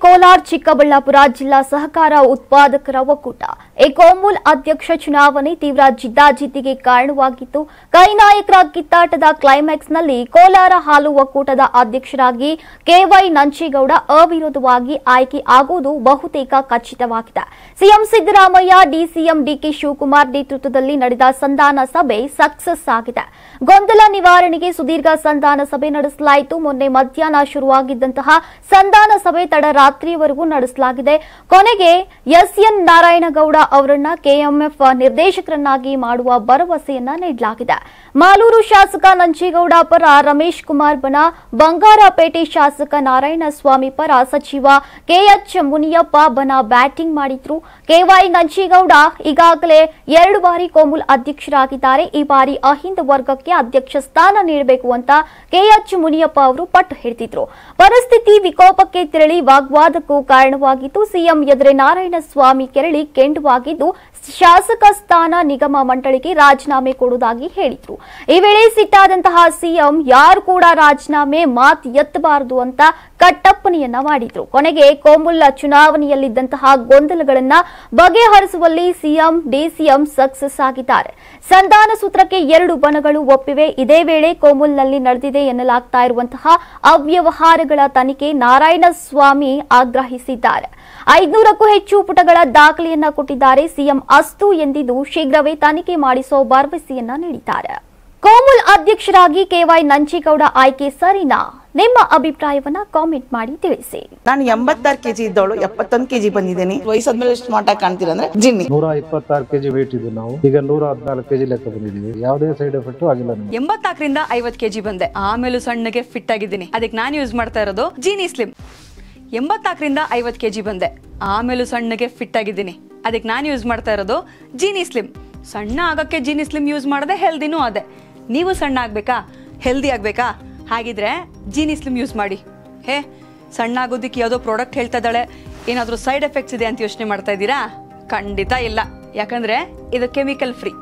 ಕೋಲಾರ ಚಿಕ್ಕಬಳ್ಳಾಪುರ ಜಿಲ್ಲಾ ಸಹಕಾರ ಉತ್ಪಾದಕರ ಒಕ್ಕೂಟ ಎಕೋಮೂಲ್ ಅಧ್ಯಕ್ಷ ಚುನಾವಣೆ ತೀವ್ರ ಜಿದ್ದಾಜಿದ್ದಿಗೆ ಕಾರಣವಾಗಿತ್ತು. ಕೈ ನಾಯಕರ ಕಿತ್ತಾಟದ ಕ್ಲೈಮ್ಯಾಕ್ಸ್ನಲ್ಲಿ ಕೋಲಾರ ಹಾಲು ಒಕ್ಕೂಟದ ಅಧ್ಯಕ್ಷರಾಗಿ ಕೆವೈ ನಂಜೇಗೌಡ ಅವಿರೋಧವಾಗಿ ಆಯ್ಕೆ ಆಗುವುದು ಬಹುತೇಕ ಖಚಿತವಾಗಿದೆ. ಸಿಎಂ ಸಿದ್ದರಾಮಯ್ಯ, ಡಿಸಿಎಂ ಡಿಕೆ ಶಿವಕುಮಾರ್ ನೇತೃತ್ವದಲ್ಲಿ ನಡೆದ ಸಂಧಾನ ಸಭೆ ಸಕ್ಸಸ್ ಆಗಿದೆ. ಗೊಂದಲ ನಿವಾರಣೆಗೆ ಸುದೀರ್ಘ ಸಂಧಾನ ಸಭೆ ನಡೆಸಲಾಯಿತು. ಮೊನ್ನೆ ಮಧ್ಯಾಹ್ನ ಶುರುವಾಗಿದ್ದಂತಹ ಸಂಧಾನ ಸಭೆ ತಡರಾತ್ರಿಯವರೆಗೂ ನಡೆಸಲಾಗಿದೆ. ಕೊನೆಗೆ ಎಸ್ಎನ್ ನಾರಾಯಣಗೌಡ ಅವರನ್ನ ಕೆಎಂಎಫ್ ನಿರ್ದೇಶಕರನ್ನಾಗಿ ಮಾಡುವ ಭರವಸೆಯನ್ನ ನೀಡಲಾಗಿದೆ. ಮಾಲೂರು ಶಾಸಕ ನಂಜೇಗೌಡ ಪರ ರಮೇಶ್ ಕುಮಾರ್ ಬಣ, ಬಂಗಾರಪೇಟೆ ಶಾಸಕ ನಾರಾಯಣಸ್ವಾಮಿ ಪರ ಸಚಿವ ಕೆಎಚ್ ಮುನಿಯಪ್ಪ ಬಣ ಬ್ಯಾಟಿಂಗ್ ಮಾಡಿದ್ರು. ಕೆವೈ ನಂಜೇಗೌಡ ಈಗಾಗಲೇ 2 ಬಾರಿ ಕೋಮುಲ್ ಅಧ್ಯಕ್ಷರಾಗಿದ್ದಾರೆ. ಈ ಬಾರಿ ಅಹಿಂದ ವರ್ಗಕ್ಕೆ ಅಧ್ಯಕ್ಷ ಸ್ಥಾನ ನೀಡಬೇಕು ಅಂತ ಕೆಎಚ್ ಮುನಿಯಪ್ಪ ಅವರು ಪಟ್ಟು ಹಿಡಿದಿದ್ರು. ಪರಿಸ್ಥಿತಿ ವಿಕೋಪಕ್ಕೆ ತೆರಳಿ ವಾಗ್ವಾದಕ್ಕೂ ಕಾರಣವಾಗಿತ್ತು. ಸಿಎಂ ಎದುರೇ ನಾರಾಯಣಸ್ವಾಮಿ ಕೆರಳಿ ಕೆಂಡುವಾಗಿದ್ದು, ಶಾಸಕ ಸ್ಥಾನ ನಿಗಮ ಮಂಡಳಿಗೆ ರಾಜೀನಾಮೆ ಕೊಡುವುದಾಗಿ ಹೇಳಿದ್ರು. ಈ ವೇಳೆ ಸಿಟ್ಟಾದಂತಹ ಸಿಎಂ ಯಾರು ಕೂಡ ರಾಜೀನಾಮೆ ಮಾತು ಎತ್ತಬಾರದು ಅಂತ ಕಟ್ಟಪ್ಪಣೆಯನ್ನ ಮಾಡಿದ್ರು. ಕೊನೆಗೆ ಕೋಮುಲ್ ಚುನಾವಣೆಯಲ್ಲಿದ್ದಂತಹ ಗೊಂದಲಗಳನ್ನ ಬಗೆಹರಿಸುವಲ್ಲಿ ಸಿಎಂ ಡಿಸಿಎಂ ಸಕ್ಸಸ್ ಆಗಿದ್ದಾರೆ. ಸಂಧಾನ ಸೂತ್ರಕ್ಕೆ 2 ಬಣಗಳು ಒಪ್ಪಿವೆ. ಇದೇ ವೇಳೆ ಕೋಮುಲ್ನಲ್ಲಿ ನಡೆದಿದೆ ಎನ್ನಲಾಗ್ತಾ ಇರುವಂತಹ ಅವ್ಯವಹಾರಗಳ ತನಿಖೆ ನಾರಾಯಣಸ್ವಾಮಿ ಆಗ್ರಹಿಸಿದ್ದಾರೆ. 500ಕ್ಕೂ ಹೆಚ್ಚು ಪುಟಗಳ ದಾಖಲೆಯನ್ನ ಕೊಟ್ಟಿದ್ದಾರೆ. ಸಿಎಂ ಅಸ್ತು ಎಂದಿದ್ದು ಶೀಘ್ರವೇ ತನಿಖೆ ಮಾಡಿಸೋ ಭರವಸೆಯನ್ನ ನೀಡಿದ್ದಾರೆ. ಕೋಮುಲ್ ಅಧ್ಯಕ್ಷರಾಗಿ ಕೆವೈ ನಂಜೇಗೌಡ ಆಯ್ಕೆ ಸರಿನಾ? ನಿಮ್ಮ ಅಭಿಪ್ರಾಯವನ್ನ ಕಾಮೆಂಟ್ ಮಾಡಿ ತಿಳಿಸಿ. ನಾನು 86 ಕೆಜಿ ಇದ್ದವಳು 71 ಕೆಜಿ ಬಂದಿದ್ದೇನೆ. ವಯಸ್ಸಾದ್ಮೇಲೆ ಸ್ಮಾರ್ಟ್ ಆಗಿ ಕಾಣ್ತೀರಾ ಅಂದ್ರೆ ಜಿನ್ನಿ. 126 ಕೆಜಿ ವೇಟ್ ಇದ್ದು ನಾವು ಈಗ 114 ಕೆಜಿ ಲೆಕ್ಕ ಬಂದಿದ್ದೀವಿ. ಯಾವುದೇ ಸೈಡ್ ಎಫೆಕ್ಟ್ ಆಗಿಲ್ಲ. 84ರಿಂದ 50 ಕೆಜಿ ಬಂದೆ. ಆಮೇಲೆ ಸಣ್ಣಗೆ ಫಿಟ್ ಆಗಿದ್ದೀನಿ. ಅದಕ್ಕೆ ನಾನು ಯೂಸ್ ಮಾಡ್ತಾ ಇರೋದು ಜೀನಿ ಸ್ಲಿಮ್. 84ರಿಂದ 50 ಕೆಜಿ ಬಂದೆ. ಆಮೇಲೆ ಸಣ್ಣಗೆ ಫಿಟ್ ಆಗಿದ್ದೀನಿ. ಅದಕ್ಕೆ ನಾನು ಯೂಸ್ ಮಾಡ್ತಾ ಇರೋದು ಜೀನಿ ಸ್ಲಿಮ್. ಸಣ್ಣ ಆಗಕ್ಕೆ ಜೀನಿ ಸ್ಲಿಮ್ ಯೂಸ್ ಮಾಡದೆ ಹೆಲ್ದಿನೂ ಅದೇ. ನೀವು ಸಣ್ಣ ಆಗ್ಬೇಕಾ, ಹೆಲ್ದಿ ಆಗ್ಬೇಕಾ? ಹಾಗಿದ್ರೆ ಜೀನಿ ಸ್ಲಿಮ್ ಯೂಸ್ ಮಾಡಿ. ಸಣ್ಣ ಆಗೋದಕ್ಕೆ ಯಾವುದೋ ಪ್ರಾಡಕ್ಟ್ ಹೇಳ್ತಾ ಇದ್ದಾಳೆ, ಏನಾದರೂ ಸೈಡ್ ಎಫೆಕ್ಟ್ಸ್ ಇದೆ ಅಂತ ಯೋಚನೆ ಮಾಡ್ತಾ ಇದ್ದೀರಾ? ಖಂಡಿತ ಇಲ್ಲ. ಯಾಕಂದ್ರೆ ಇದು ಕೆಮಿಕಲ್ ಫ್ರೀ.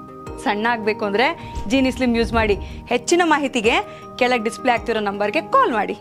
ಸಣ್ಣ ಆಗಬೇಕು ಅಂದ್ರೆ ಜೀನಿ ಸ್ಲಿಮ್ ಯೂಸ್ ಮಾಡಿ. ಹೆಚ್ಚಿನ ಮಾಹಿತಿಗೆ ಕೆಳಗೆ ಡಿಸ್ಪ್ಲೇ ಆಗ್ತಿರೋ ನಂಬರ್ಗೆ ಕಾಲ್ ಮಾಡಿ.